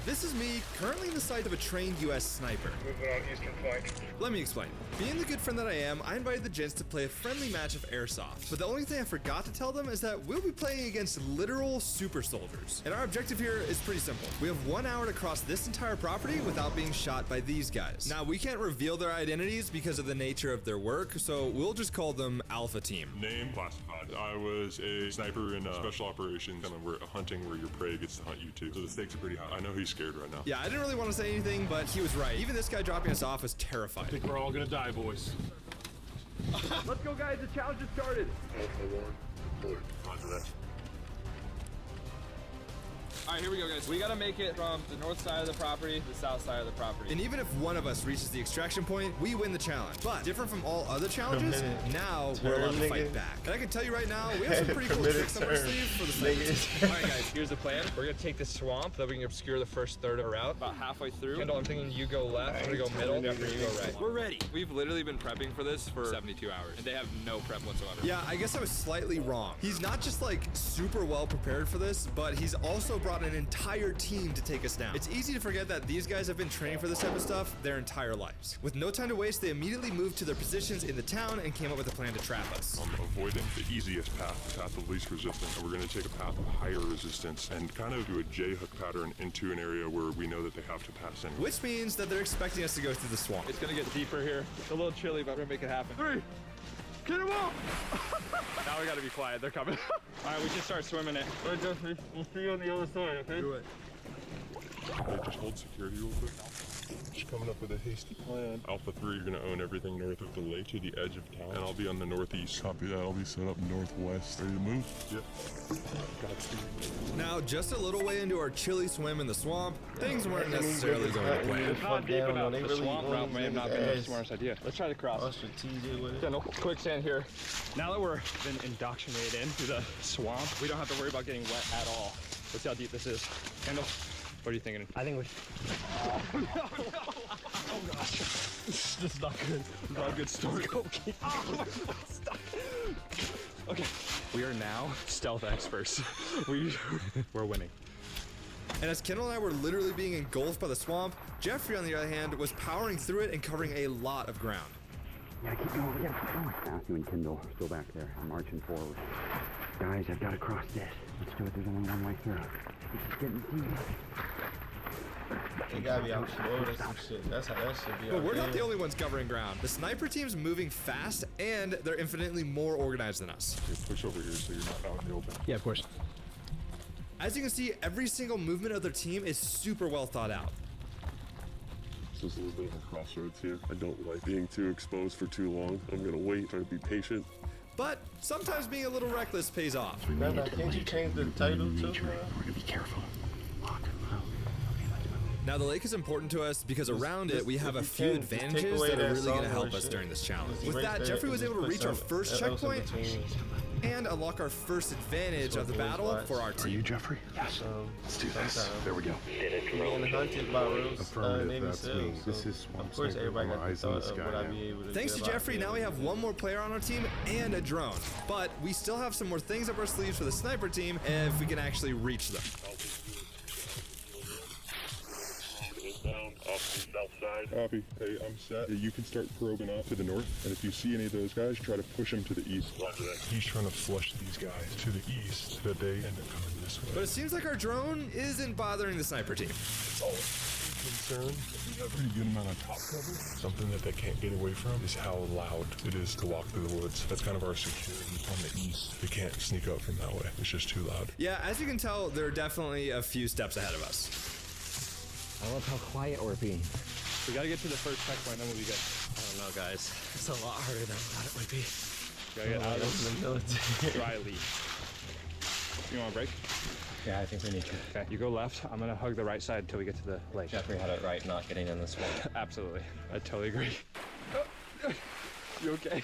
This is me, currently in the sight of a trained US sniper. Moving on eastern flank. Let me explain. Being the good friend that I am, I invited the gents to play a friendly match of airsoft. But the only thing I forgot to tell them is that we'll be playing against literal super soldiers. And our objective here is pretty simple. We have 1 hour to cross this entire property without being shot by these guys. Now, we can't reveal their identities because of the nature of their work, so we'll just call them Alpha Team. Name, classified. I was a sniper in special operations, kind of where hunting where your prey gets to hunt you too. So the stakes are pretty high. I know he's scared right now. Yeah, I didn't really want to say anything, but he was right. Even this guy dropping us off was terrified. I think we're all gonna die, boys. Let's go, guys. The challenge has started. Alpha 1, deployed. Roger that. All right, here we go, guys. We gotta make it from the north side of the property to the south side of the property. And even if one of us reaches the extraction point, we win the challenge. But different from all other challenges, now we're allowed to fight back. And I can tell you right now, we have some pretty cool tricks up our sleeve for the snipers. All right, guys, here's the plan. We're gonna take this swamp, that we can obscure the first third of the route. About halfway through. Kendall, I'm thinking you go left, I'm gonna go middle, after you go right. We're ready. We've literally been prepping for this for 72 hours, and they have no prep whatsoever. Yeah, I guess I was slightly wrong. He's not just like super well prepared for this, but he's also brought an entire team to take us down. It's easy to forget that these guys have been training for this type of stuff their entire lives. With no time to waste, they immediately moved to their positions in the town and came up with a plan to trap us. I'm avoiding the easiest path, the path of least resistance. And we're gonna take a path of higher resistance and kind of do a J-hook pattern into an area where we know that they have to pass in. Which means that they're expecting us to go through the swamp. It's gonna get deeper here. It's a little chilly, but we're gonna make it happen. 3, get him up! Now we gotta be quiet, they're coming. All right, we should start swimming it. All right, Jeffrey, we'll see you on the other side, okay? Do it. Okay, just hold security real quick. Just coming up with a hasty plan. Alpha 3, you're gonna own everything north of the lake to the edge of town. And I'll be on the northeast. Copy that, I'll be set up northwest. Ready to move? Yep. Godspeed. Now, just a little way into our chilly swim in the swamp, things weren't necessarily going to plan. It's not deep enough. The swamp route may have not been the smartest idea. Let's try to cross. All strategic with it. Kendall, quicksand here. Now that we're been indoctrinated into the swamp, we don't have to worry about getting wet at all. Let's see how deep this is. Kendall, what are you thinking? I think we. Oh gosh, this is not good. Not a good story. Okay. Okay, we are now stealth experts. We're winning. And as Kendall and I were literally being engulfed by the swamp, Jeffrey, on the other hand, was powering through it and covering a lot of ground. Yeah, keep going. We gotta keep going. Matthew and Kendall are still back there. I'm marching forward. Guys, I've got to cross this. Let's do it. There's only one way through. This is getting deep. They gotta be out slow or some shit. That's how that should be. But we're not the only ones covering ground. The sniper team's moving fast, and they're infinitely more organized than us. Okay, push over here so you're not out in the open. Yeah, of course. As you can see, every single movement of their team is super well thought out. So it's a little bit of a crossroads here. I don't like being too exposed for too long. I'm gonna wait, try to be patient. But sometimes being a little reckless pays off. Can't you change the title too? We're gonna be careful. Lock and low. Okay, let's move. Now, the lake is important to us because around it, we have a If you few can, just take advantages away that are that really going to song help or us shit. during this challenge. Just With right that, there Jeffrey was and able to just reach our put some first arrows in checkpoint between. and unlock our first advantage of the battle for our team. Jeffrey? Yes. Let's do this. There we go. Being hunted by Rose, Affirmative, Navy that's me. SEALs, This so is Swamp of course Sniper everybody with got my the eyes in the thought of sky would I now. be able to Thanks to get about Jeffrey, here. now we have one more player on our team and a drone. But we still have some more things up our sleeves for the sniper team if we can actually reach them. Down off the south side. Copy. Hey, I'm set. You can start probing up to the north, and if you see any of those guys, try to push them to the east. Roger that. He's trying to flush these guys to the east, so that they end up coming this way. But it seems like our drone isn't bothering the sniper team. Concern, we have a pretty good amount of top cover. Something that they can't get away from is how loud it is to walk through the woods. That's kind of our security on the east. They can't sneak up from that way. It's just too loud. Yeah, as you can tell, they're definitely a few steps ahead of us. I love how quiet we're being. We gotta get to the first checkpoint, then we'll be good. I don't know, guys. It's a lot harder than I thought it would be. Gotta get out of the military. dry leaf. You want a break? Yeah, I think we need to. Okay, you go left. I'm gonna hug the right side until we get to the lake. Jeffrey had it right, not getting in the swamp. Absolutely. I totally agree. You okay?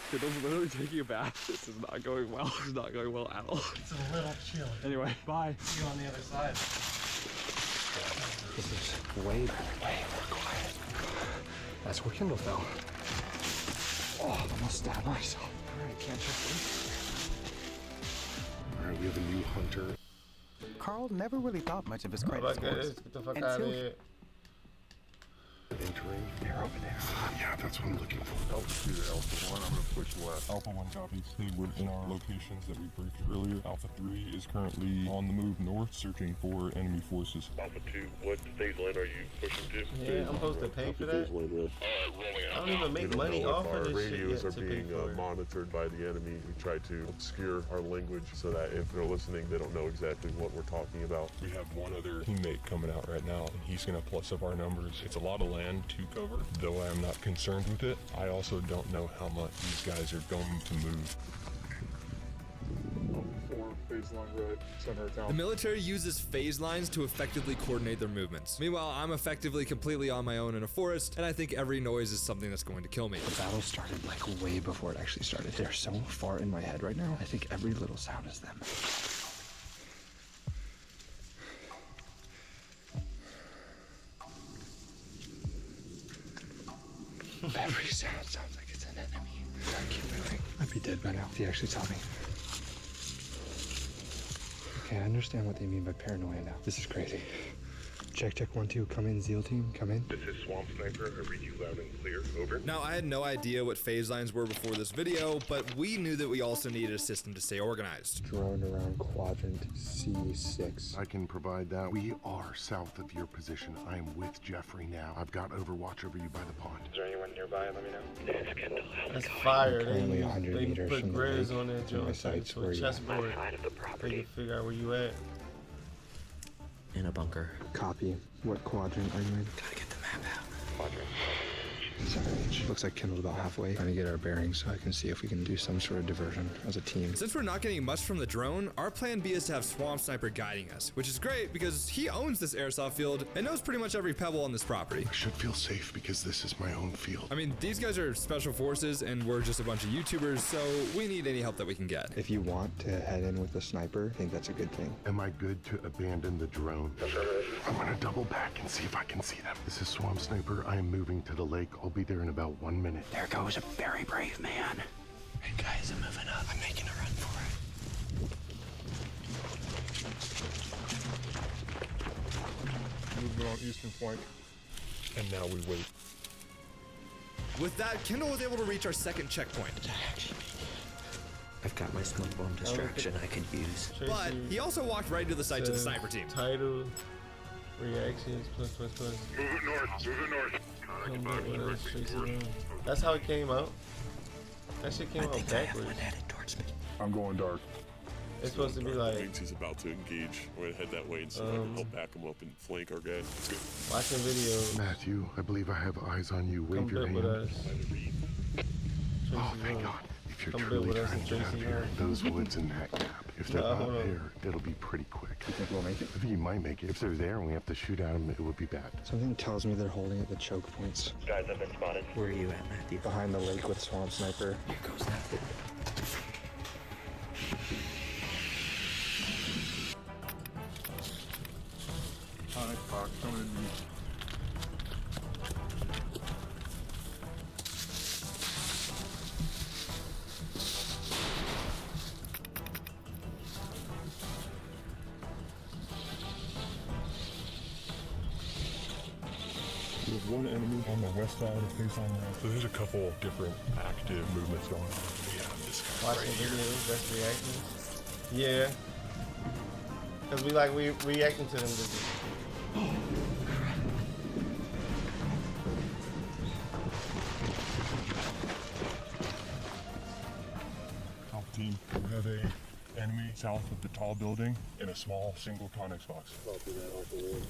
Kendall's literally taking a bath. This is not going well. It's not going well at all. It's a little chilly. Anyway, bye. See you on the other side. This is way more quiet. That's where Kendall fell. Oh, I almost stabbed myself. All right, can't check this. All right, we have a new hunter. Carl never really thought much of his How credit about scores. this? Get the fuck out of here. Entering. They're over there. Yeah, that's what I'm looking for. Alpha 2 to Alpha 1, I'm gonna push left. Alpha 1 copies. They were in our locations that we briefed earlier. Alpha 3 is currently on the move north, searching for enemy forces. Alpha 2, what phase line are you pushing to? Yeah, I'm supposed to pay for that? Rolling I out. don't even make money off of this shit Radios yet are to pay being for it. monitored by the enemy. We try to obscure our language so that if they're listening, they don't know exactly what we're talking about. We have one other teammate coming out right now, and he's gonna plus up our numbers. It's a lot of land to cover. Though I am not concerned with it, I also don't know how much these guys are going to move. 4 phase line right, center of The town. military uses phase lines to effectively coordinate their movements. Meanwhile, I'm effectively completely on my own in a forest, and I think every noise is something that's going to kill me. The battle started like way before it actually started. They're so far in my head right now. I think every little sound is them. Every sound sounds like it's an enemy. I keep moving. I'd be dead by now if he actually saw me. Okay, I understand what they mean by paranoia now. This is crazy. Check 1 2, come in, Zeal team, come in. This is Swamp Sniper. I read you loud and clear. Over. Now, I had no idea what phase lines were before this video, but we knew that we also needed a system to stay organized. Drone around quadrant C6. I can provide that. We are south of your position. I am with Jeffrey now. I've got overwatch over you by the pond. Is there anyone nearby? Let me know. That's fire. Currently 100 They meters put from the grids lake on that to my joint sights to where a you- chessboard. Side of the They property can figure out where you at. in a bunker. Copy. What quadrant are you in? Gotta get the map out. Quadrant. Sorry. Looks like Kendall's about halfway. Trying to get our bearings so I can see if we can do some sort of diversion as a team. Since we're not getting much from the drone, our plan B is to have Swamp Sniper guiding us, which is great because he owns this airsoft field and knows pretty much every pebble on this property. I should feel safe because this is my own field. I mean, these guys are special forces and we're just a bunch of YouTubers, so we need any help that we can get. If you want to head in with the sniper, I think that's a good thing. Am I good to abandon the drone? I'm gonna double back and see if I can see them. This is Swamp Sniper. I am moving to the lake. I'll be there in about 1 minute. There goes a very brave man. Hey guys, I'm moving up. I'm making a run for it. Movement on eastern flank. And now we wait. With that, Kendall was able to reach our second checkpoint. I've got my smoke bomb distraction I could use. But he also walked right into the sights of the sniper team. Title, reactions, plus. Move it north. Move it north. Come with us, Tracy Lynn. That's how it came out. That shit came I out think I have backwards. one headed towards me. I'm going dark. It's supposed to be like He's about to engage. We're gonna head that way and so I can help back him up and flank our guy. Let's go. watching videos. Matthew, I believe I have eyes on you. Wave Come your build hand. with us. Oh, Tracy thank Lynn. God. If you're Come truly build with us trying and to get out Tracy here, Lynn. those woods in that gap. If they're Nah, not hold on. there, it'll be pretty quick. You think we'll make it? I think you might make it. If they're there and we have to shoot at them, it would be bad. Something tells me they're holding at the choke points. Guys, I've been spotted. Where are you at, Matthew? Behind the lake with Swamp Sniper. Here goes that. Hi, Fox, coming in. We have one enemy on the west side of phase line now. So there's a couple different active movements going on. We have this guy Watching right here. videos, that's reactions. Yeah. Cause we reacting to them. Top team. We have a enemy south of the tall building in a small single Connex box. Copy that, Alpha 1.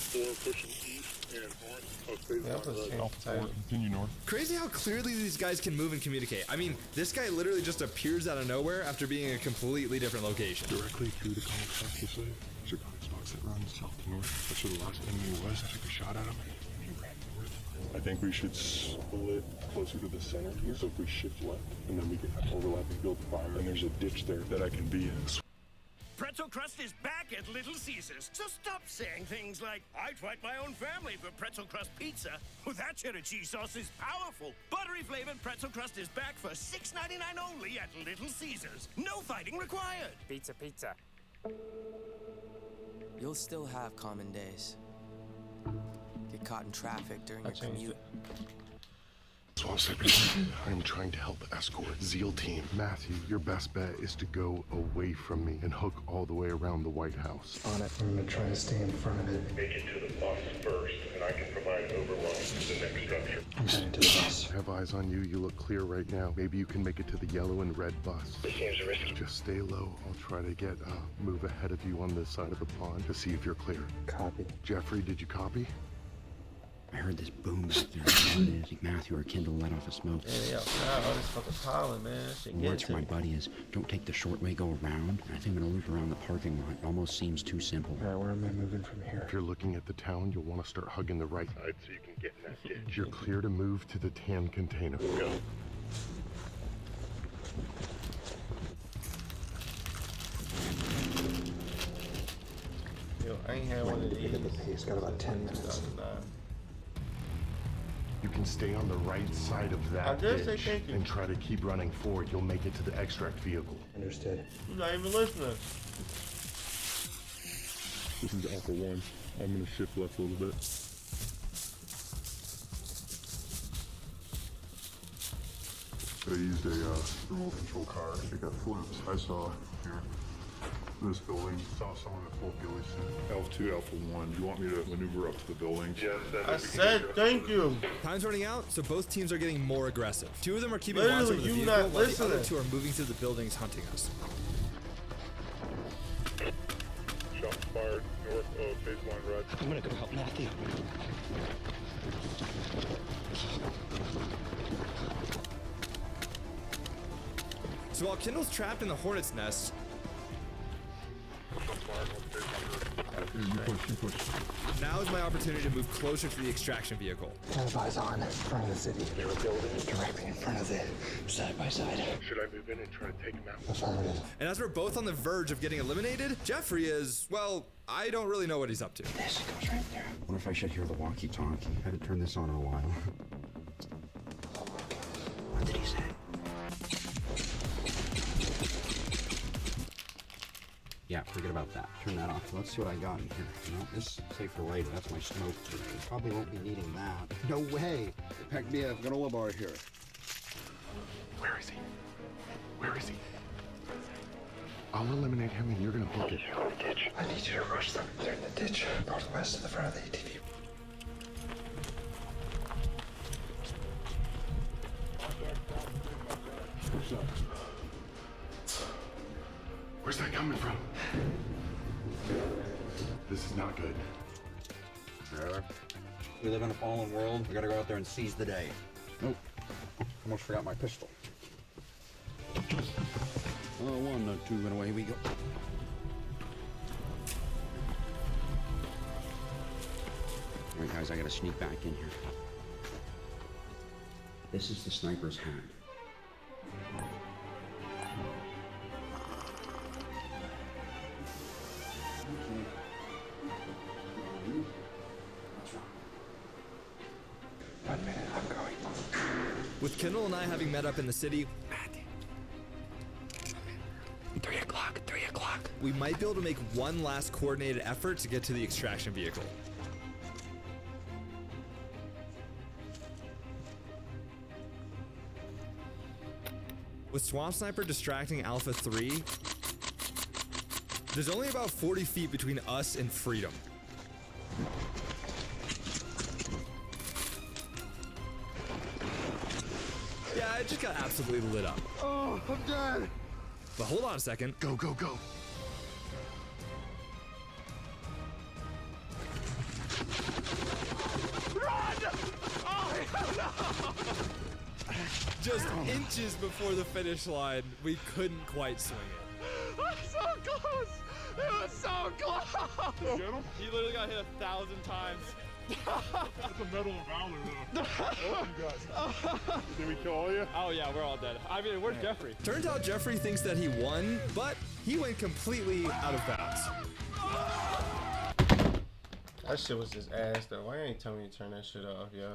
Four pushing east and north of phase Yeah, I'll put line. change Alpha 4, title. continue north. Crazy how clearly these guys can move and communicate. I mean, this guy literally just appears out of nowhere after being in a completely different location. Directly through the Connex box this way. There's a Connex box that runs south to north. That's where the last enemy was. I took a shot at him. He ran north. I think we should split closer to the center here. So if we shift left, and then we can have overlapping build fire. And there's a ditch there that I can be in. Pretzel Crust is back at Little Caesars, so stop saying things like, I'd fight my own family for Pretzel Crust pizza. Oh, that cheddar cheese sauce is powerful. Buttery flavored Pretzel Crust is back for $6.99 only at Little Caesars. No fighting required. Pizza. You'll still have common days. Get caught in traffic during your commute. Swamp Sniper, I'm trying to help escort Zeal Team. Matthew, your best bet is to go away from me and hook all the way around the White House. On it. I'm gonna try to stay in front of it. Make it to the bus first, and I can provide overwatch to the next structure. I'm heading to the bus. I have eyes on you. You look clear right now. Maybe you can make it to the yellow and red bus. It seems risky. Just stay low. I'll try to get move ahead of you on this side of the pond to see if you're clear. Copy. Jeffrey, did you copy? I heard this boom back there. I think Matthew or Kendall let off a smoke. Yeah, all this fucking pollen, man. Shit The words from my buddy is, don't take the short way, go around. I think I'm gonna loop around the parking lot. It almost seems too simple. All right, where am I moving from here? If you're looking at the town, you'll want to start hugging the right side so you can get in that ditch. You're clear to move to the tan container. Go. Yo, I ain't had one of these. Look at the pace. Got about 10 minutes. You can stay on the right side of I that did say ditch thank you. and try to keep running forward. You'll make it to the extract vehicle. Understood. You're not even listening. This is Alpha 1. I'm gonna shift left a little bit. I used a remote control car. It got flips. I saw here this building. Saw someone in full ghillie suit. Alpha 2, Alpha 1. Do you want me to maneuver up to the buildings? Yes. I said thank you. Time's running out, so both teams are getting more aggressive. Two of them are keeping Literally, watch over the you vehicle, not while the other listening. two are moving through the buildings hunting us. Shots fired north of baseline red. I'm gonna go help Matthew. So while Kendall's trapped in the hornet's nest, Shots fired north of baseline red. You push. now is my opportunity to move closer to the extraction vehicle. Kind of eyes on in front of the city. They were building directly in front of it, side by side. Should I move in and try to take him out? Affirmative. And as we're both on the verge of getting eliminated, Jeffrey is, well, I don't really know what he's up to. This goes right there. I wonder if I should hear the walkie-talkie. I haven't turned this on in a while. What did he say? Yeah, forget about that. Turn that off. Let's see what I got in here. You know, this is safe for later. That's my smoke. You probably won't be needing that. No way. Pack me a granola bar here. Where is he? Where is he? I'll eliminate him and you're gonna hook it. I need you to rush them. They're in the ditch, northwest of the front of the ATV. Where's that coming from? This is not good. We live in a fallen world. We gotta go out there and seize the day. Nope. Almost forgot my pistol. Oh, one, no, two, and away we go. All right, guys, I gotta sneak back in here. This is the sniper's hat. One minute, I'm going. With Kendall and I having met up in the city, 3 o'clock, 3 o'clock. we might be able to make one last coordinated effort to get to the extraction vehicle. With Swamp Sniper distracting Alpha 3, there's only about 40 feet between us and freedom. Yeah, it just got absolutely lit up. Oh, I'm dead. But hold on a second. Go, go, go. Just inches before the finish line, we couldn't quite swing it. So close! It was so close! Get him? He literally got hit 1,000 times. That's a Medal of Valor, though. Oh, you guys. Did we kill all you? Oh yeah, we're all dead. I mean, where's Jeffrey? Turns out Jeffrey thinks that he won, but he went completely out of bounds. That shit was just ass though. Why ain't telling me to turn that shit off, yo?